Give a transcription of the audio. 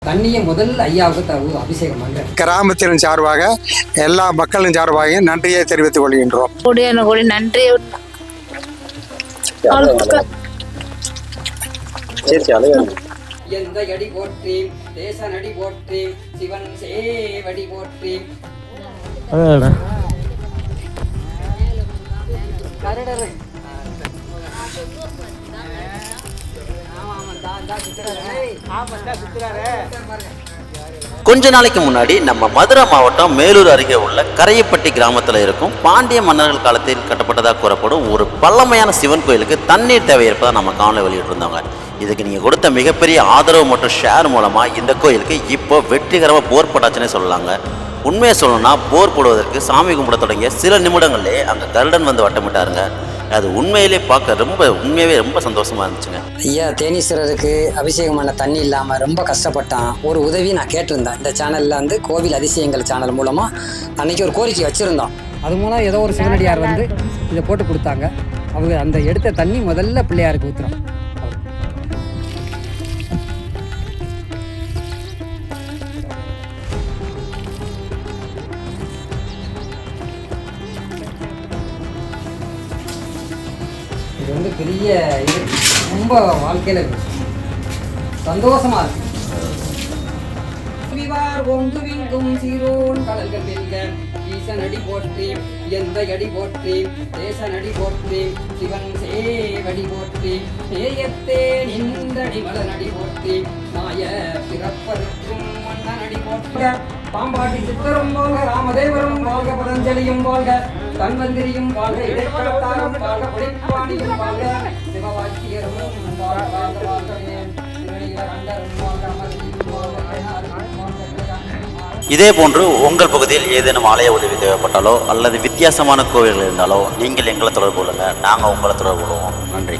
தண்ணியை முதல்ல ஐயாவுக்கு அபிஷேகம் பண்ணுறேன். கிராமத்தின் சார்பாக எல்லா மக்களின் சார்பாக நன்றியை தெரிவித்துக் கொள்கின்றோம். நன்றி. எந்த அடி போற்றி தேச நடி போற்றி சிவன் சேவடி போற்றி. கொஞ்ச நாளைக்கு முன்னாடி நம்ம மதுரை மாவட்டம் மேலூர் அருகே உள்ள கரையப்பட்டி கிராமத்தில் இருக்கும் பாண்டிய மன்னர்கள் காலத்தில் கட்டப்பட்டதாக கூறப்படும் ஒரு பழமையான சிவன் கோயிலுக்கு தண்ணீர் தேவை இருப்பதாக நம்ம காணொலி வெளியிட்டிருந்தாங்க. இதுக்கு நீங்கள் கொடுத்த மிகப்பெரிய ஆதரவு மற்றும் ஷேர் மூலமாக இந்த கோயிலுக்கு இப்போ வெற்றிகரமாக போர் போட்டாச்சுன்னே சொல்லலாங்க. உண்மையை சொல்லணும்னா போர் போடுவதற்கு சாமி கும்பிட தொடங்கிய சில நிமிடங்கள்லேயே அங்கே கருடன் வந்து வட்டமிட்டாருங்க. அது உண்மையிலே பார்க்க உண்மையாகவே ரொம்ப சந்தோஷமாக இருந்துச்சுங்க. ஐயா தேனீஸ்வரருக்கு அபிஷேகம் பண்ண தண்ணி இல்லாமல் ரொம்ப கஷ்டப்பட்டான். ஒரு உதவி நான் கேட்டிருந்தேன். இந்த சேனலில் வந்து கோவில் அதிசயங்கள் சேனல் மூலமாக அன்றைக்கி ஒரு கோரிக்கை வச்சுருந்தோம். அது மூலம் ஏதோ ஒரு சிவனடியார் வந்து இதை போட்டு கொடுத்தாங்க. அவங்க அந்த எடுத்த தண்ணி முதல்ல பிள்ளையாருக்கு ஊற்றுறோம். இது வந்து பெரிய இது ரொம்ப வாழ்க்கையில் சந்தோஷமா இருக்கு. ஓங்கு விங்கும் சீரோன் கடல்கள் வெல்க ஈசனடி போற்றி எந்த அடி போற்றி தேசனடி போற்றி சிவன் சேவடி போற்றி நேயத்தே நின்றடி மலனடி போற்றி மாய பிறப்பருக்கும் மன்னனடி போற்ற பாம்பாட்டி சித்தரும் வாழ்க ராமதேவரும் வாழ்க பதஞ்சலியும் வாழ்க தன்வந்திரியும் வாழ்க இடைக்காலத்தாரும் வாழ்க பொழிப்பாணியும் வாழ்க சிவவாக்கியரும் வாழ்க வாழ்கவே இதே போன்று உங்கள் பகுதியில் ஏதேனும் ஆலய உதவி தேவைப்பட்டாலோ அல்லது வித்தியாசமான கோவில்கள் இருந்தாலோ நீங்கள் எங்களை தொடர்பு கொள்ளுங்கள். நாங்கள் உங்களை தொடர்பு கொள்வோம். நன்றி.